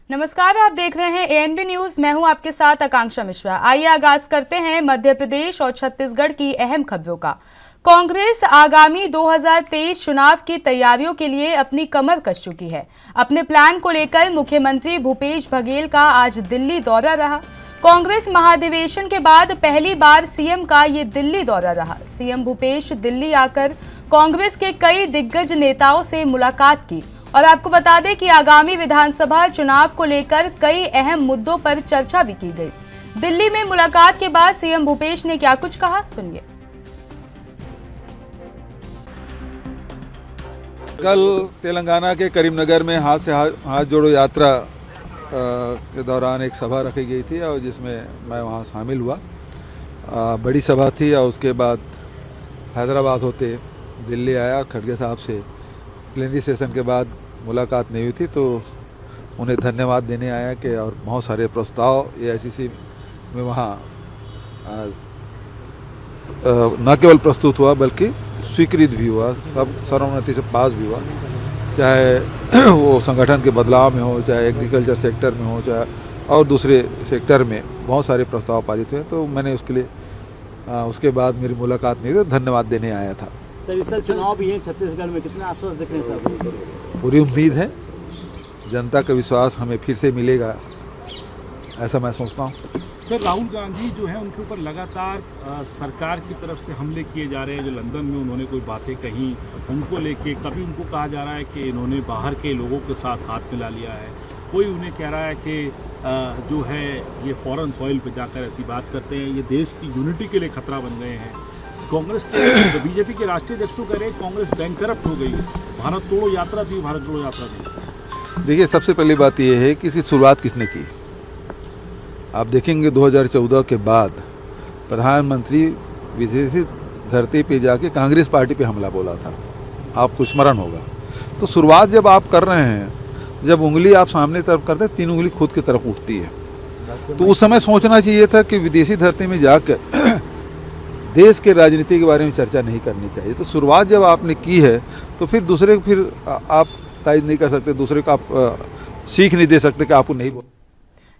नमस्कार, आप देख रहे हैं एएनबी न्यूज। मैं हूं आपके साथ आकांक्षा मिश्रा। आइए आगाज करते हैं मध्य प्रदेश और छत्तीसगढ़ की अहम खबरों का। कांग्रेस आगामी 2023 चुनाव की तैयारियों के लिए अपनी कमर कस चुकी है। अपने प्लान को लेकर मुख्यमंत्री भूपेश बघेल का आज दिल्ली दौरा रहा। कांग्रेस महाधिवेशन के बाद पहली बार सीएम का ये दिल्ली दौरा रहा। सीएम भूपेश दिल्ली आकर कांग्रेस के कई दिग्गज नेताओं से मुलाकात की और आपको बता दें कि आगामी विधानसभा चुनाव को लेकर कई अहम मुद्दों पर चर्चा भी की गई। दिल्ली में मुलाकात के बाद सीएम भूपेश ने क्या कुछ कहा, सुनिए। कल तेलंगाना के करीमनगर में हाथ से हाथ जोड़ो यात्रा के दौरान एक सभा रखी गई थी और जिसमें मैं वहां शामिल हुआ। बड़ी सभा थी और उसके बाद हैदराबाद होते दिल्ली आया। खड़गे साहब से प्लेनरी सेशन के बाद मुलाकात नहीं हुई थी तो उन्हें धन्यवाद देने आया कि और बहुत सारे प्रस्ताव एआईसीसी में वहाँ न केवल प्रस्तुत हुआ बल्कि स्वीकृत भी हुआ, सब सर्वसम्मति से पास भी हुआ। चाहे वो संगठन के बदलाव में हो, चाहे एग्रीकल्चर सेक्टर में हो, चाहे और दूसरे सेक्टर में बहुत सारे प्रस्ताव पारित हुए। तो मैंने उसके लिए उसके बाद मेरी मुलाकात नहीं हुई तो धन्यवाद देने आया था। सर, इस साल चुनाव भी है छत्तीसगढ़ में, कितने आश्वस्त दिख रहे हैं सर? पूरी उम्मीद है, जनता का विश्वास हमें फिर से मिलेगा, ऐसा मैं सोचता हूँ। सर, राहुल गांधी जो है उनके ऊपर लगातार सरकार की तरफ से हमले किए जा रहे हैं। जो लंदन में उन्होंने कोई बातें कही, उनको लेके कभी उनको कहा जा रहा है कि इन्होंने बाहर के लोगों के साथ हाथ मिला लिया है, कोई उन्हें कह रहा है कि जो है ये फॉरेन सॉइल पे जाकर ऐसी बात करते हैं, ये देश की यूनिटी के लिए खतरा बन गए हैं। कांग्रेस के बीजेपी के राष्ट्रीय अध्यक्ष तो कह रहे हैं कांग्रेस बैंकरप्ट हो गई, भारत तोड़ो यात्रा थी, भारत जोड़ो यात्रा थी। देखिए, सबसे पहली बात यह है कि इसकी शुरुआत किसने की। आप देखेंगे 2014 के बाद प्रधानमंत्री विदेशी धरती पे जाके कांग्रेस पार्टी पे हमला बोला था, आपको स्मरण होगा। तो शुरुआत जब आप कर रहे हैं, जब उंगली आप सामने तरफ करते हैं, 3 उंगली खुद की तरफ उठती है। तो उस समय सोचना चाहिए था कि विदेशी धरती में जाकर देश के राजनीति के बारे में चर्चा नहीं करनी चाहिए। तो शुरुआत जब आपने की है तो फिर दूसरे को फिर आप तायद नहीं कर सकते, दूसरे को आप सीख नहीं दे सकते कि आपको नहीं बोल।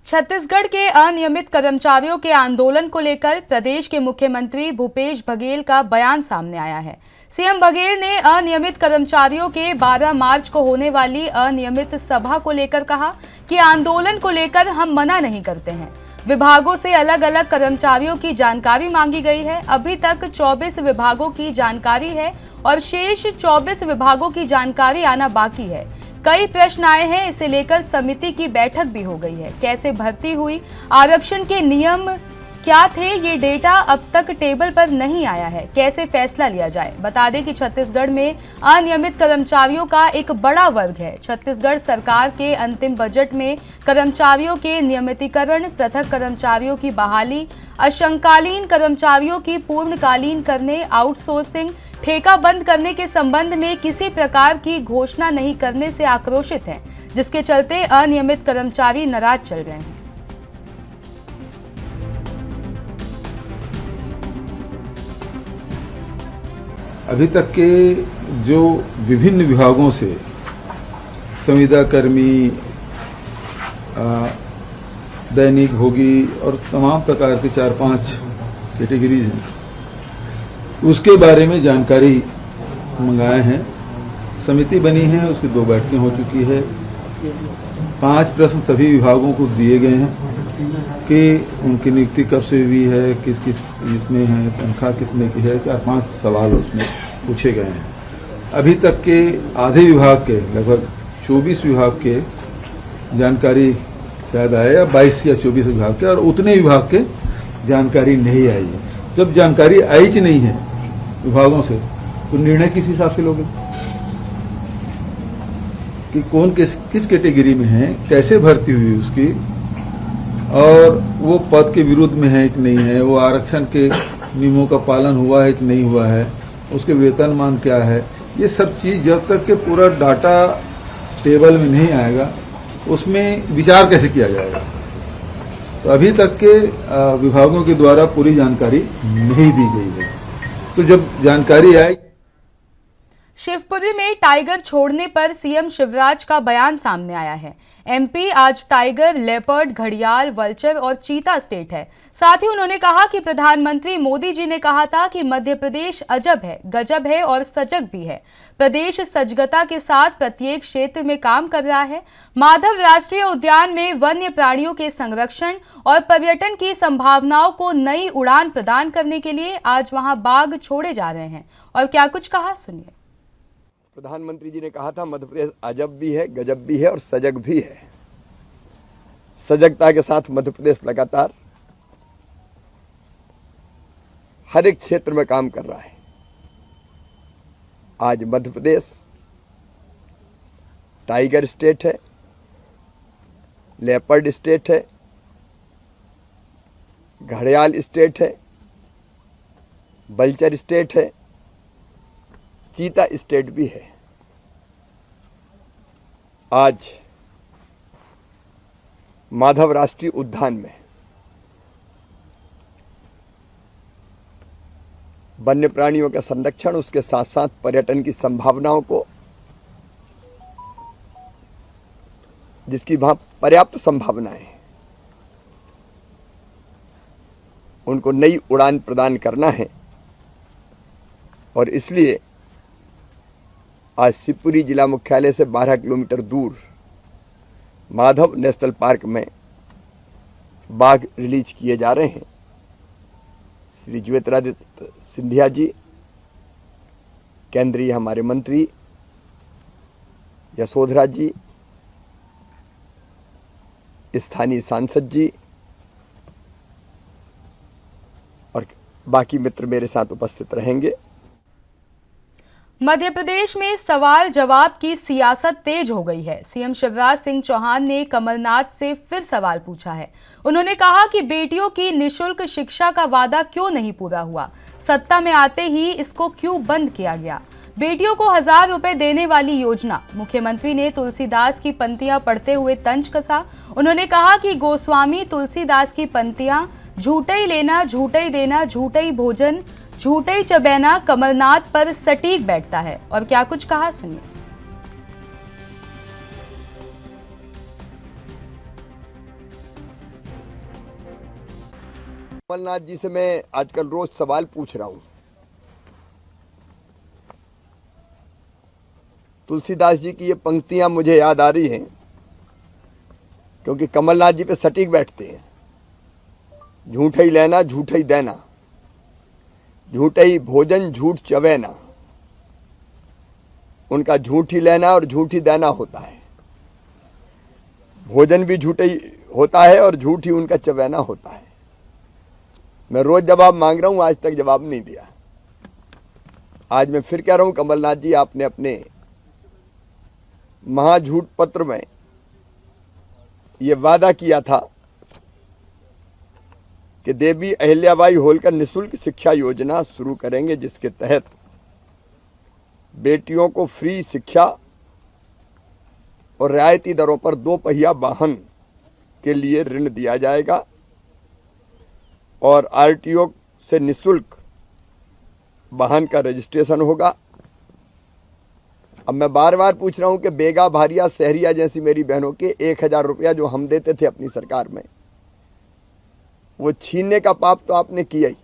छत्तीसगढ़ के अनियमित कर्मचारियों के आंदोलन को लेकर प्रदेश के मुख्यमंत्री भूपेश बघेल का बयान सामने आया है। सीएम बघेल ने अनियमित कर्मचारियों के 12 मार्च को होने वाली अनियमित सभा को लेकर कहा कि आंदोलन को लेकर हम मना नहीं करते हैं। विभागों से अलग अलग कर्मचारियों की जानकारी मांगी गई है। अभी तक 24 विभागों की जानकारी है और शेष 24 विभागों की जानकारी आना बाकी है। कई प्रश्न आए हैं, इसे लेकर समिति की बैठक भी हो गई है। कैसे भर्ती हुई, आरक्षण के नियम क्या थे, ये डेटा अब तक टेबल पर नहीं आया है। कैसे फैसला लिया जाए। बता दें कि छत्तीसगढ़ में अनियमित कर्मचारियों का एक बड़ा वर्ग है। छत्तीसगढ़ सरकार के अंतिम बजट में कर्मचारियों के नियमितीकरण, पृथक कर्मचारियों की बहाली, अंशकालीन कर्मचारियों की पूर्णकालीन करने, आउटसोर्सिंग, ठेका बंद करने के संबंध में किसी प्रकार की घोषणा नहीं करने से आक्रोशित हैं, जिसके चलते अनियमित कर्मचारी नाराज चल रहे हैं। अभी तक के जो विभिन्न विभागों से संविदा कर्मी, दैनिक भोगी और तमाम प्रकार के 4-5 कैटेगरीज हैं, उसके बारे में जानकारी मंगाए हैं। समिति बनी है, उसकी 2 बैठकें हो चुकी है। 5 प्रश्न सभी विभागों को दिए गए हैं कि उनकी नियुक्ति कब से हुई है, किस किस इसमें है, तनख्वाह कितने की है, 4-5 सवाल उसमें पूछे गए हैं। अभी तक के आधे विभाग के, लगभग 24 विभाग के जानकारी शायद आए, या 22 या 24 विभाग के, और उतने विभाग के जानकारी नहीं आई है। जब जानकारी आई ही नहीं है विभागों से तो निर्णय किस हिसाब से लोगे कि कौन किस कैटेगरी में है, कैसे भर्ती हुई उसकी, और वो पद के विरुद्ध में है कि नहीं है, वो आरक्षण के नियमों का पालन हुआ है कि नहीं हुआ है, उसके वेतनमान क्या है, ये सब चीज जब तक के पूरा डाटा टेबल में नहीं आएगा उसमें विचार कैसे किया जाएगा। तो अभी तक के विभागों के द्वारा पूरी जानकारी नहीं दी गई है। तो जब जानकारी आए शिवपुरी में टाइगर छोड़ने पर सीएम शिवराज का बयान सामने आया है। एमपी आज टाइगर, लेपर्ड, घड़ियाल, वल्चर और चीता स्टेट है। साथ ही उन्होंने कहा कि प्रधानमंत्री मोदी जी ने कहा था कि मध्य प्रदेश अजब है, गजब है और सजग भी है। प्रदेश सजगता के साथ प्रत्येक क्षेत्र में काम कर रहा है। माधव राष्ट्रीय उद्यान में वन्य प्राणियों के संरक्षण और पर्यटन की संभावनाओं को नई उड़ान प्रदान करने के लिए आज वहां बाघ छोड़े जा रहे हैं। और क्या कुछ कहा, सुनिए। प्रधानमंत्री जी ने कहा था मध्य प्रदेश अजब भी है, गजब भी है और सजग भी है। सजगता के साथ मध्य प्रदेश लगातार हर एक क्षेत्र में काम कर रहा है। आज मध्य प्रदेश टाइगर स्टेट है, लेपर्ड स्टेट है, घड़ियाल स्टेट है, वल्चर स्टेट है, चीता स्टेट भी है। आज माधव राष्ट्रीय उद्यान में वन्य प्राणियों का संरक्षण, उसके साथ साथ पर्यटन की संभावनाओं को, जिसकी वहां पर्याप्त संभावनाएं हैं, उनको नई उड़ान प्रदान करना है। और इसलिए आज शिवपुरी जिला मुख्यालय से 12 किलोमीटर दूर माधव नेशनल पार्क में बाघ रिलीज किए जा रहे हैं। श्री ज्योतिरादित्य सिंधिया जी, केंद्रीय हमारे मंत्री यशोधरा जी, स्थानीय सांसद जी और बाकी मित्र मेरे साथ उपस्थित रहेंगे। मध्य प्रदेश में सवाल जवाब की सियासत तेज हो गई है। सीएम शिवराज सिंह चौहान ने कमलनाथ से फिर सवाल पूछा है। उन्होंने कहा कि बेटियों की निशुल्क शिक्षा का वादा क्यों नहीं पूरा हुआ, सत्ता में आते ही इसको क्यों बंद किया गया। बेटियों को 1000 रुपए देने वाली योजना, मुख्यमंत्री ने तुलसीदास की पंक्तियां पढ़ते हुए तंज कसा। उन्होंने कहा कि गोस्वामी तुलसीदास की पंक्तियां, झूठे ही लेना, झूठे ही देना, झूठे ही भोजन, झूठे ही चबैना कमलनाथ पर सटीक बैठता है। और क्या कुछ कहा, सुनिए। कमलनाथ जी से मैं आजकल रोज सवाल पूछ रहा हूं। तुलसीदास जी की ये पंक्तियां मुझे याद आ रही हैं क्योंकि कमलनाथ जी पे सटीक बैठते हैं। झूठे ही लेना, झूठे ही देना, झूठे ही भोजन, झूठ चबैना। उनका झूठ ही लेना और झूठ ही देना होता है। भोजन भी झूठे ही होता है और झूठ ही उनका चबैना होता है। मैं रोज जवाब मांग रहा हूं, आज तक जवाब नहीं दिया। आज मैं फिर कह रहा हूं, कमलनाथ जी, आपने अपने महाझूठ पत्र में यह वादा किया था कि देवी अहिल्याबाई होलकर निःशुल्क शिक्षा योजना शुरू करेंगे, जिसके तहत बेटियों को फ्री शिक्षा और रियायती दरों पर 2 पहिया वाहन के लिए ऋण दिया जाएगा और आरटीओ से निःशुल्क वाहन का रजिस्ट्रेशन होगा। अब मैं बार बार पूछ रहा हूं कि बेगा, भारिया, शहरिया जैसी मेरी बहनों के 1000 रुपया जो हम देते थे अपनी सरकार में, वो छीनने का पाप तो आपने किया ही।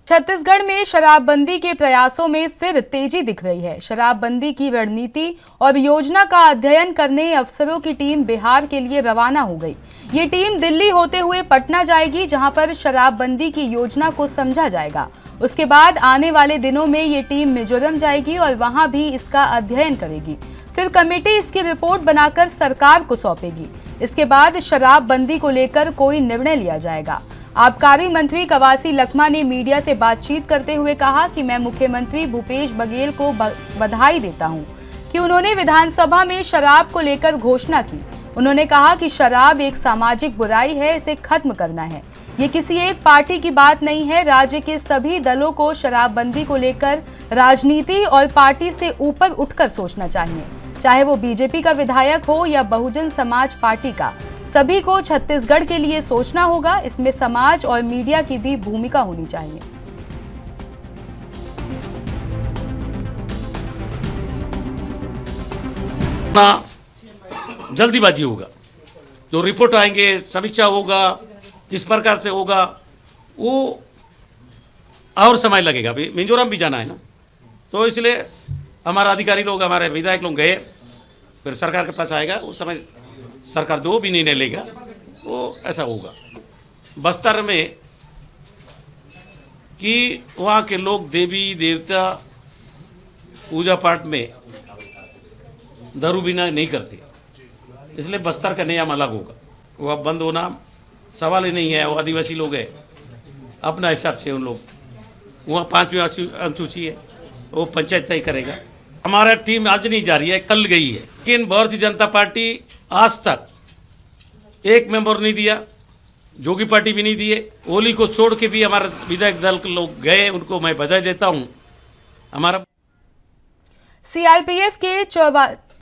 छत्तीसगढ़ में शराबबंदी के प्रयासों में फिर तेजी दिख रही है। शराबबंदी की रणनीति और योजना का अध्ययन करने अफसरों की टीम बिहार के लिए रवाना हो गई। ये टीम दिल्ली होते हुए पटना जाएगी, जहां पर शराबबंदी की योजना को समझा जाएगा। उसके बाद आने वाले दिनों में ये टीम मिजोरम जाएगी और वहां भी इसका अध्ययन करेगी। फिर कमेटी इसकी रिपोर्ट बनाकर सरकार को सौंपेगी। इसके बाद शराबबंदी को लेकर कोई निर्णय लिया जाएगा। आबकारी मंत्री कवासी लखमा ने मीडिया से बातचीत करते हुए कहा कि मैं मुख्यमंत्री भूपेश बघेल को बधाई देता हूं कि उन्होंने विधानसभा में शराब को लेकर घोषणा की। उन्होंने कहा कि शराब एक सामाजिक बुराई है, इसे खत्म करना है। ये किसी एक पार्टी की बात नहीं है। राज्य के सभी दलों को शराबबंदी को लेकर राजनीति और पार्टी से ऊपर उठकर सोचना चाहिए, चाहे वो बीजेपी का विधायक हो या बहुजन समाज पार्टी का। सभी को छत्तीसगढ़ के लिए सोचना होगा। इसमें समाज और मीडिया की भी भूमिका होनी चाहिए। ना जल्दीबाजी होगा, जो रिपोर्ट आएंगे, समीक्षा होगा, किस प्रकार से होगा, वो और समय लगेगा। अभी मिजोरम भी जाना है ना, तो इसलिए हमारा अधिकारी लोग, हमारे विधायक लोग गए, फिर सरकार के पास आएगा, उस समय सरकार जो भी निर्णय लेगा वो ऐसा होगा। बस्तर में कि वहाँ के लोग देवी देवता पूजा पाठ में दारू बिना नहीं करते, इसलिए बस्तर का नियम अलग होगा। वो अब बंद होना सवाल ही नहीं है। वो आदिवासी लोग हैं, अपना हिसाब से उन लोग, वहाँ 5वीं अनुसूची है, वो पंचायत तय करेगा। हमारा टीम आज नहीं जा रही है, कल गई है, लेकिन भारतीय जनता पार्टी आज तक एक मेंबर नहीं दिया, जोगी पार्टी भी नहीं दिए। ओली को छोड़ के भी हमारे विधायक दल के लोग गए, उनको मैं बधाई देता हूँ। हमारा सीआरपीएफ के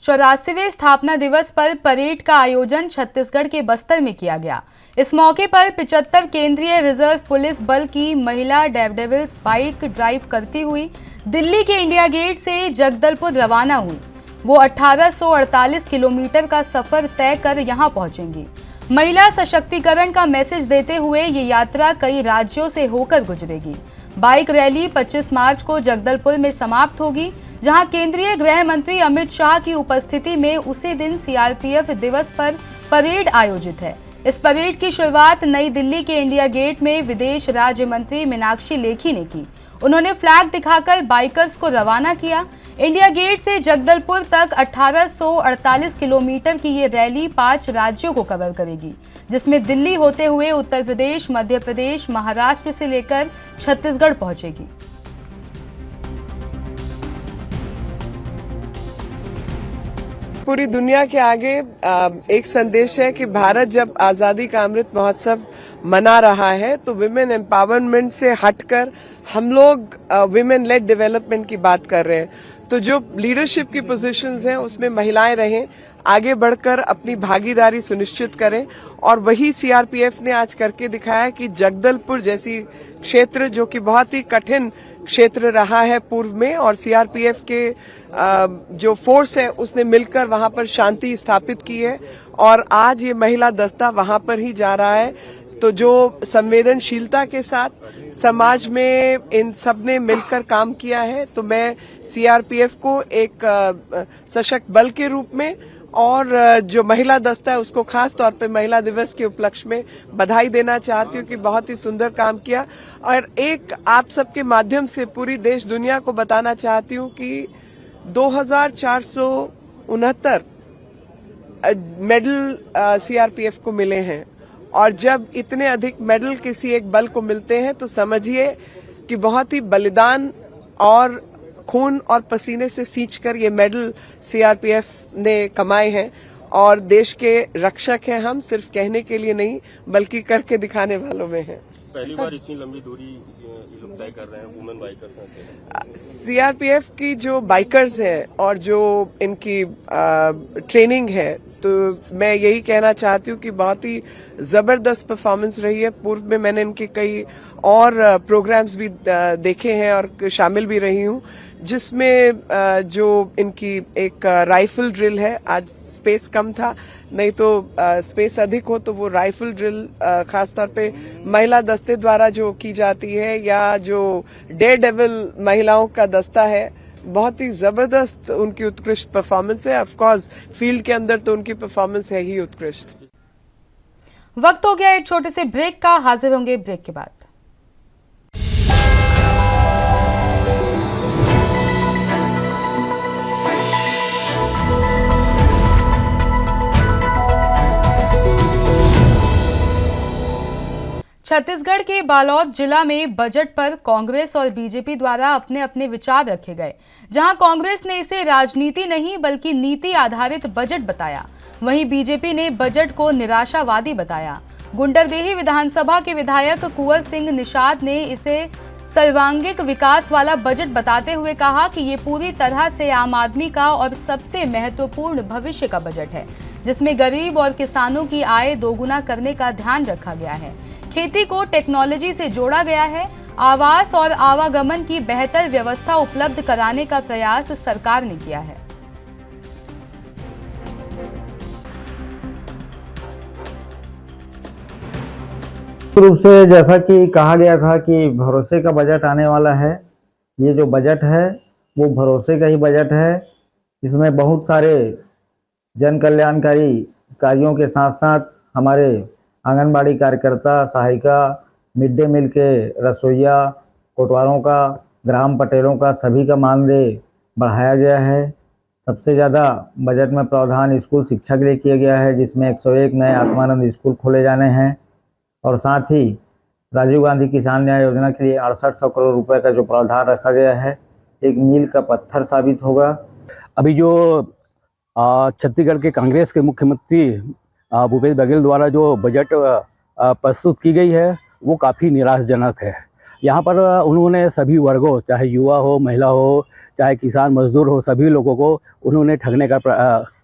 84वें स्थापना दिवस पर परेड का आयोजन छत्तीसगढ़ के बस्तर में किया गया। इस मौके पर 75 केंद्रीय रिजर्व पुलिस बल की महिला डेयरडेविल्स बाइक ड्राइव करती हुई दिल्ली के इंडिया गेट से जगदलपुर रवाना हुई। वो 1848 किलोमीटर का सफर तय कर यहां पहुंचेंगी। महिला सशक्तिकरण का मैसेज देते हुए ये यात्रा कई राज्यों से होकर गुजरेगी। बाइक रैली 25 मार्च को जगदलपुर में समाप्त होगी, जहां केंद्रीय गृह मंत्री अमित शाह की उपस्थिति में उसी दिन सीआरपीएफ दिवस पर परेड आयोजित है। इस परेड की शुरुआत नई दिल्ली के इंडिया गेट में विदेश राज्य मंत्री मीनाक्षी लेखी ने की। उन्होंने फ्लैग दिखाकर बाइकर्स को रवाना किया। इंडिया गेट से जगदलपुर तक 1848 किलोमीटर की ये रैली 5 राज्यों को कवर करेगी, जिसमें दिल्ली होते हुए उत्तर प्रदेश, मध्य प्रदेश, महाराष्ट्र से लेकर छत्तीसगढ़ पहुंचेगी। पूरी दुनिया के आगे एक संदेश है कि भारत जब आजादी का अमृत महोत्सव मना रहा है तो विमेन एम्पावरमेंट से हटकर हम लोग विमेन लेड डेवलपमेंट की बात कर रहे हैं। तो जो लीडरशिप की पोजीशंस हैं उसमें महिलाएं रहें, आगे बढ़कर अपनी भागीदारी सुनिश्चित करें, और वही सीआरपीएफ ने आज करके दिखाया कि जगदलपुर जैसी क्षेत्र जो कि बहुत ही कठिन क्षेत्र रहा है पूर्व में, और सीआरपीएफ के जो फोर्स है उसने मिलकर वहां पर शांति स्थापित की है, और आज ये महिला दस्ता वहां पर ही जा रहा है। तो जो संवेदनशीलता के साथ समाज में इन सब ने मिलकर काम किया है, तो मैं सीआरपीएफ को एक सशक्त बल के रूप में और जो महिला दस्ता है उसको खास तौर पे महिला दिवस के उपलक्ष्य में बधाई देना चाहती हूँ कि बहुत ही सुंदर काम किया। और एक आप सबके माध्यम से पूरी देश दुनिया को बताना चाहती हूँ कि 2469 मेडल सीआरपीएफ को मिले हैं, और जब इतने अधिक मेडल किसी एक बल को मिलते हैं तो समझिए कि बहुत ही बलिदान और खून और पसीने से सींचकर ये मेडल सीआरपीएफ ने कमाए हैं, और देश के रक्षक हैं हम, सिर्फ कहने के लिए नहीं बल्कि करके दिखाने वालों में हैं। पहली बार इतनी लंबी दूरी ये लोग तय कर रहे हैं, वुमेन बाइकर्स। सीआरपीएफ की जो बाइकर्स हैं और जो इनकी ट्रेनिंग है, तो मैं यही कहना चाहती हूँ कि बहुत ही जबरदस्त परफॉर्मेंस रही है। पूर्व में मैंने इनके कई और प्रोग्राम्स भी देखे हैं और शामिल भी रही हूँ, जिसमें जो इनकी एक राइफल ड्रिल है, आज स्पेस कम था, नहीं तो स्पेस अधिक हो तो वो राइफल ड्रिल खासतौर पे महिला दस्ते द्वारा जो की जाती है, या जो डेयरडेविल महिलाओं का दस्ता है, बहुत ही जबरदस्त उनकी उत्कृष्ट परफॉर्मेंस है। ऑफ कोर्स फील्ड के अंदर तो उनकी परफॉर्मेंस है ही उत्कृष्ट। वक्त हो गया एक छोटे से ब्रेक का, हाजिर होंगे ब्रेक के बाद। छत्तीसगढ़ के बालोद जिला में बजट पर कांग्रेस और बीजेपी द्वारा अपने अपने विचार रखे गए। जहां कांग्रेस ने इसे राजनीति नहीं बल्कि नीति आधारित बजट बताया, वहीं बीजेपी ने बजट को निराशावादी बताया। गुंडरदेही विधानसभा के विधायक कुंवर सिंह निषाद ने इसे सर्वांगीण विकास वाला बजट बताते हुए कहा कि ये पूरी तरह से आम आदमी का और सबसे महत्वपूर्ण भविष्य का बजट है, जिसमें गरीब और किसानों की आय दोगुना करने का ध्यान रखा गया है। खेती को टेक्नोलॉजी से जोड़ा गया है। आवास और आवागमन की बेहतर व्यवस्था उपलब्ध कराने का प्रयास सरकार ने किया है। रूप से जैसा कि कहा गया था कि भरोसे का बजट आने वाला है। ये जो बजट है वो भरोसे का ही बजट है। इसमें बहुत सारे जन कल्याणकारी कार्यों के साथ साथ हमारे आंगनबाड़ी कार्यकर्ता, सहायिका, मिड डे मील के रसोइया, कोटवारों का, ग्राम पटेलों का, सभी का मानदेय बढ़ाया गया है। सबसे ज़्यादा बजट में प्रावधान स्कूल शिक्षा के लिए किया गया है, जिसमें 101 नए आत्मानंद स्कूल खोले जाने हैं और साथ ही राजीव गांधी किसान न्याय योजना के लिए 6800 करोड़ रुपए का जो प्रावधान रखा गया है एक मील का पत्थर साबित होगा। अभी जो छत्तीसगढ़ के कांग्रेस के मुख्यमंत्री भूपेश बघेल द्वारा जो बजट प्रस्तुत की गई है वो काफ़ी निराशाजनक है। यहाँ पर उन्होंने सभी वर्गों, चाहे युवा हो, महिला हो, चाहे किसान मजदूर हो, सभी लोगों को उन्होंने ठगने का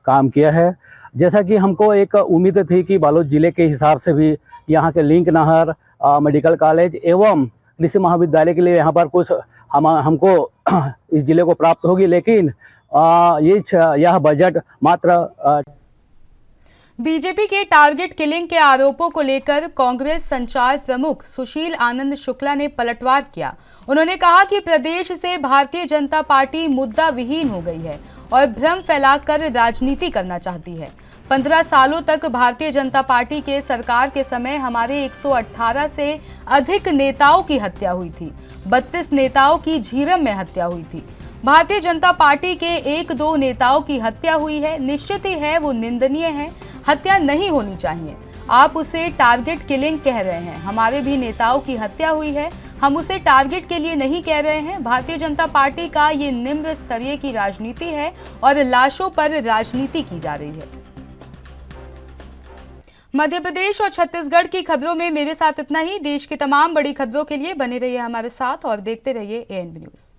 काम किया है। जैसा कि हमको एक उम्मीद थी कि बालोद जिले के हिसाब से भी यहाँ के लिंक नहर, मेडिकल कॉलेज एवं कृषि महाविद्यालय के लिए यहाँ पर कुछ हमको इस जिले को प्राप्त होगी, लेकिन यह बजट मात्र बीजेपी के टारगेट किलिंग के आरोपों को लेकर कांग्रेस संचार प्रमुख सुशील आनंद शुक्ला ने पलटवार किया। उन्होंने कहा कि प्रदेश से भारतीय जनता पार्टी मुद्दा विहीन हो गई है और भ्रम फैलाकर राजनीति करना चाहती है। 15 सालों तक भारतीय जनता पार्टी के सरकार के समय हमारे 118 से अधिक नेताओं की हत्या हुई थी। 32 नेताओं की झीरम में हत्या हुई थी। भारतीय जनता पार्टी के 1-2 नेताओं की हत्या हुई है, निश्चित ही है वो निंदनीय है। हत्या नहीं होनी चाहिए। आप उसे टारगेट किलिंग कह रहे हैं। हमारे भी नेताओं की हत्या हुई है, हम उसे टारगेट के लिए नहीं कह रहे हैं। भारतीय जनता पार्टी का ये निम्न स्तरीय की राजनीति है और लाशों पर राजनीति की जा रही है। मध्य प्रदेश और छत्तीसगढ़ की खबरों में मेरे साथ इतना ही। देश की तमाम बड़ी खबरों के लिए बने रहिए हमारे साथ और देखते रहिए ANB न्यूज़।